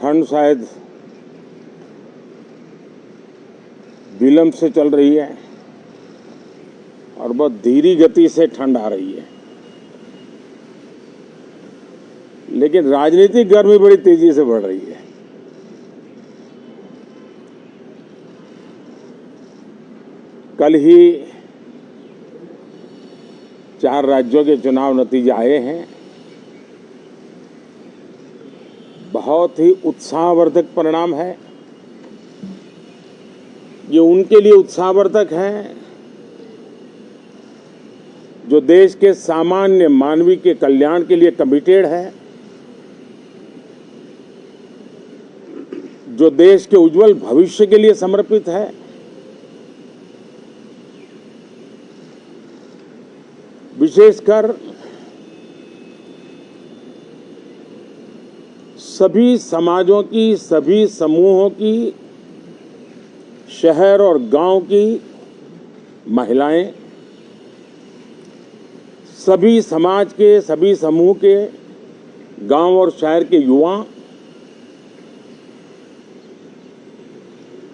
ठंड शायद विलंब से चल रही है और बहुत धीमी गति से ठंड आ रही है, लेकिन राजनीतिक गर्मी बड़ी तेजी से बढ़ रही है। कल ही 4 राज्यों के चुनाव नतीजे आए हैं। बहुत ही उत्साहवर्धक परिणाम है। ये उनके लिए उत्साहवर्धक है जो देश के सामान्य मानवी के कल्याण के लिए कमिटेड है, जो देश के उज्जवल भविष्य के लिए समर्पित है, विशेषकर सभी समाजों की, सभी समूहों की, शहर और गांव की महिलाएं, सभी समाज के, सभी समूह के, गांव और शहर के युवा,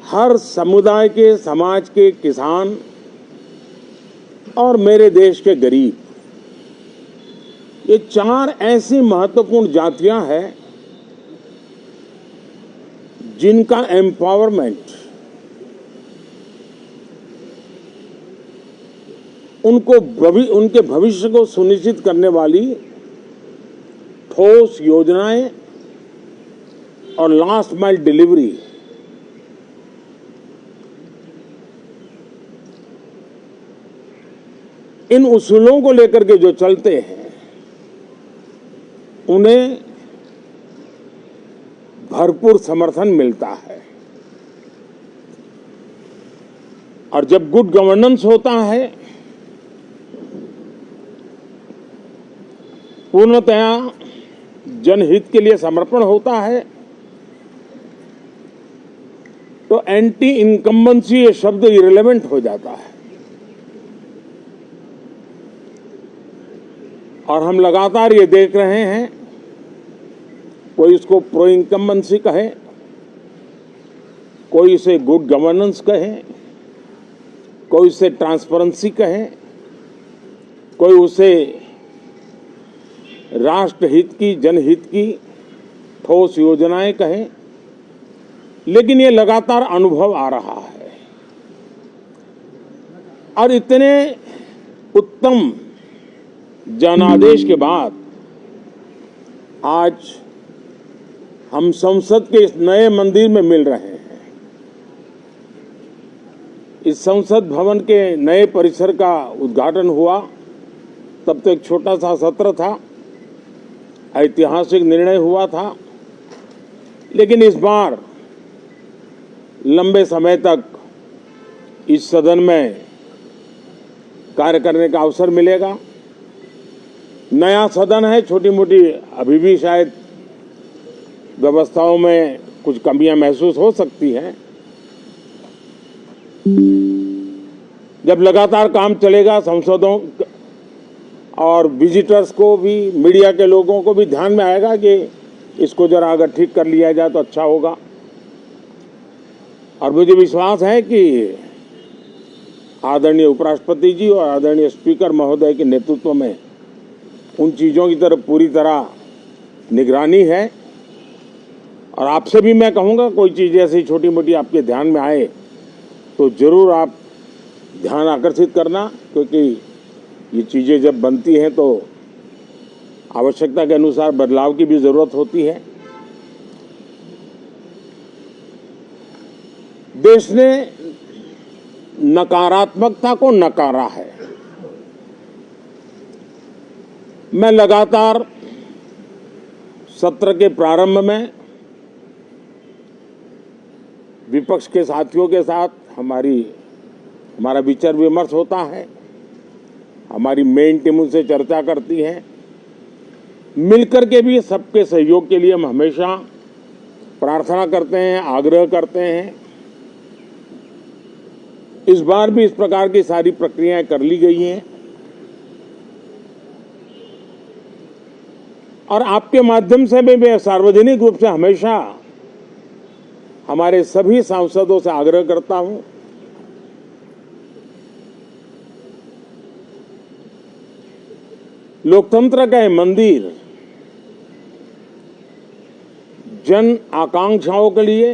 हर समुदाय के, समाज के किसान और मेरे देश के गरीब, ये 4 ऐसी महत्वपूर्ण जातियां हैं जिनका एम्पावरमेंट, उनके भविष्य को सुनिश्चित करने वाली ठोस योजनाएं और लास्ट माइल डिलीवरी, इन उसूलों को लेकर के जो चलते हैं उन्हें भरपूर समर्थन मिलता है। और जब गुड गवर्नेंस होता है, पूर्णतया जनहित के लिए समर्पण होता है, तो एंटी इनकम्बेंसी ये शब्द इरेलेवेंट हो जाता है। और हम लगातार ये देख रहे हैं, कोई इसको प्रो इनकम्बेंसी कहे, कोई इसे गुड गवर्नेंस कहे, कोई इसे ट्रांसपेरेंसी कहे, कोई उसे राष्ट्रहित की, जनहित की ठोस योजनाएं कहें, लेकिन ये लगातार अनुभव आ रहा है। और इतने उत्तम जनादेश के बाद आज हम संसद के इस नए मंदिर में मिल रहे हैं। इस संसद भवन के नए परिसर का उद्घाटन हुआ, तब तो एक छोटा सा सत्र था, ऐतिहासिक निर्णय हुआ था, लेकिन इस बार लंबे समय तक इस सदन में कार्य करने का अवसर मिलेगा। नया सदन है, छोटी मोटी अभी भी शायद व्यवस्थाओं में कुछ कमियां महसूस हो सकती हैं। जब लगातार काम चलेगा, सांसदों और विजिटर्स को भी, मीडिया के लोगों को भी ध्यान में आएगा कि इसको जरा अगर ठीक कर लिया जाए तो अच्छा होगा। और मुझे विश्वास है कि आदरणीय उपराष्ट्रपति जी और आदरणीय स्पीकर महोदय के नेतृत्व में उन चीज़ों की तरफ पूरी तरह निगरानी है। और आपसे भी मैं कहूँगा, कोई चीज़ ऐसी छोटी मोटी आपके ध्यान में आए तो ज़रूर आप ध्यान आकर्षित करना, क्योंकि ये चीज़ें जब बनती हैं तो आवश्यकता के अनुसार बदलाव की भी ज़रूरत होती है। देश ने नकारात्मकता को नकारा है। मैं लगातार सत्र के प्रारंभ में विपक्ष के साथियों के साथ हमारा विचार विमर्श होता है, हमारी मेन टीम उनसे चर्चा करती है। मिलकर के भी सबके सहयोग के लिए हम हमेशा प्रार्थना करते हैं, आग्रह करते हैं। इस बार भी इस प्रकार की सारी प्रक्रियाएं कर ली गई हैं और आपके माध्यम से भी मैं सार्वजनिक रूप से हमेशा हमारे सभी सांसदों से आग्रह करता हूं, लोकतंत्र का ये मंदिर जन आकांक्षाओं के लिए,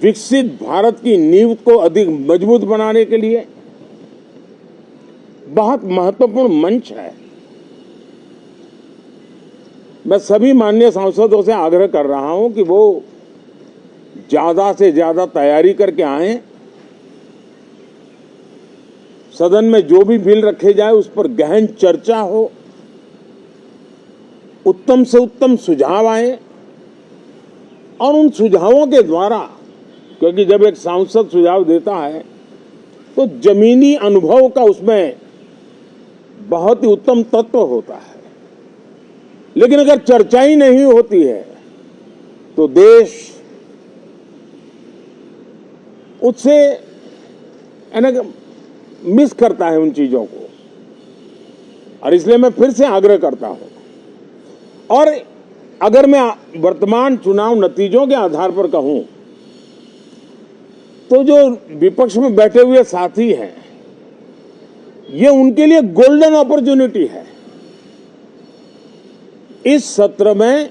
विकसित भारत की नींव को अधिक मजबूत बनाने के लिए बहुत महत्वपूर्ण मंच है। मैं सभी माननीय सांसदों से आग्रह कर रहा हूं कि वो ज्यादा से ज्यादा तैयारी करके आएं। सदन में जो भी बिल रखे जाए उस पर गहन चर्चा हो, उत्तम से उत्तम सुझाव आए और उन सुझावों के द्वारा, क्योंकि जब एक सांसद सुझाव देता है तो जमीनी अनुभव का उसमें बहुत ही उत्तम तत्व होता है, लेकिन अगर चर्चा ही नहीं होती है तो देश उससे मिस करता है उन चीजों को। और इसलिए मैं फिर से आग्रह करता हूं, और अगर मैं वर्तमान चुनाव नतीजों के आधार पर कहूं तो जो विपक्ष में बैठे हुए साथी हैं, ये उनके लिए गोल्डन अपॉर्चुनिटी है। इस सत्र में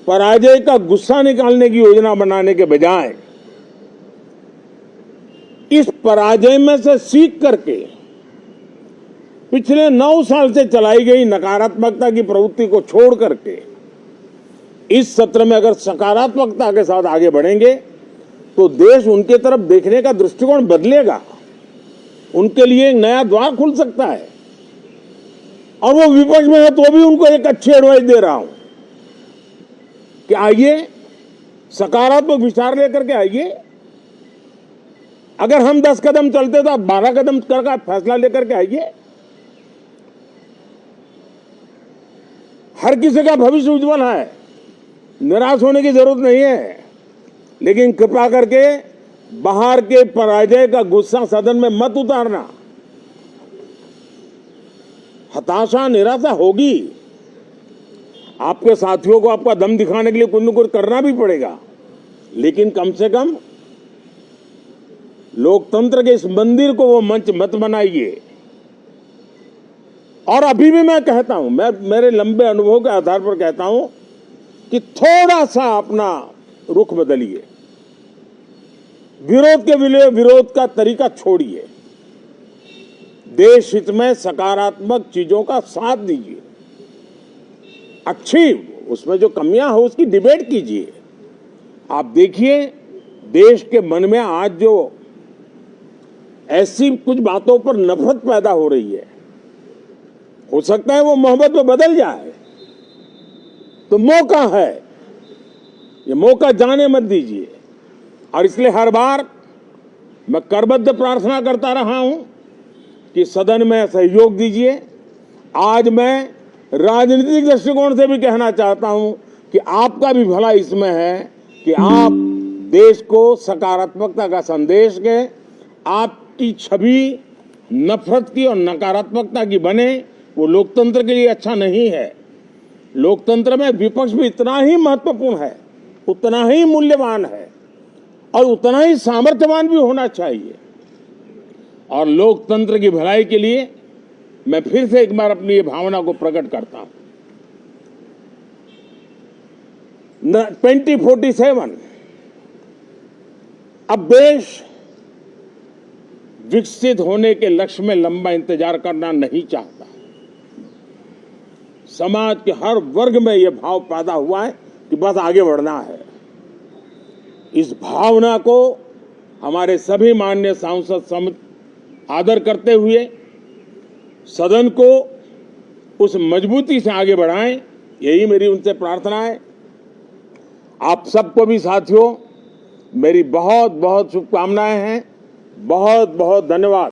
पराजय का गुस्सा निकालने की योजना बनाने के बजाय इस पराजय में से सीख करके पिछले 9 साल से चलाई गई नकारात्मकता की प्रवृत्ति को छोड़ करके इस सत्र में अगर सकारात्मकता के साथ आगे बढ़ेंगे तो देश उनके तरफ देखने का दृष्टिकोण बदलेगा, उनके लिए एक नया द्वार खुल सकता है। और वो विपक्ष में है तो भी उनको एक अच्छी एडवाइस दे रहा हूं कि आइए, सकारात्मक विचार लेकर के आइए। अगर हम 10 कदम चलते तो आप 12 कदम करके फैसला लेकर के आइए। हर किसी का भविष्य उज्जवल है, निराश होने की जरूरत नहीं है, लेकिन कृपा करके बाहर के पराजय का गुस्सा सदन में मत उतारना। हताशा, निराशा होगी, आपके साथियों को आपका दम दिखाने के लिए कुछ न कुछ करना भी पड़ेगा, लेकिन कम से कम लोकतंत्र के इस मंदिर को वो मंच मत बनाइए। और अभी भी मैं कहता हूं, मैं मेरे लंबे अनुभव के आधार पर कहता हूं कि थोड़ा सा अपना रुख बदलिए, विरोध के विरोध का तरीका छोड़िए, देश हित में सकारात्मक चीजों का साथ दीजिए, अच्छी उसमें जो कमियां हो उसकी डिबेट कीजिए। आप देखिए देश के मन में आज जो ऐसी कुछ बातों पर नफरत पैदा हो रही है, हो सकता है वो मोहब्बत में बदल जाए, तो मौका है, ये मौका जाने मत दीजिए। और इसलिए हर बार मैं करबद्ध प्रार्थना करता रहा हूं कि सदन में सहयोग दीजिए। आज मैं राजनीतिक दृष्टिकोण से भी कहना चाहता हूं कि आपका भी भला इसमें है कि आप देश को सकारात्मकता का संदेश दें, आपकी छवि नफरत की और नकारात्मकता की बने, वो लोकतंत्र के लिए अच्छा नहीं है। लोकतंत्र में विपक्ष भी इतना ही महत्वपूर्ण है, उतना ही मूल्यवान है और उतना ही सामर्थ्यवान भी होना चाहिए। और लोकतंत्र की भलाई के लिए मैं फिर से एक बार अपनी ये भावना को प्रकट करता हूं। 2047 अब देश विकसित होने के लक्ष्य में लंबा इंतजार करना नहीं चाहता। समाज के हर वर्ग में यह भाव पैदा हुआ है कि बस आगे बढ़ना है। इस भावना को हमारे सभी माननीय सांसद आदर करते हुए सदन को उस मजबूती से आगे बढ़ाएं, यही मेरी उनसे प्रार्थना है। आप सबको भी साथियों मेरी बहुत बहुत शुभकामनाएं हैं। बहुत बहुत धन्यवाद।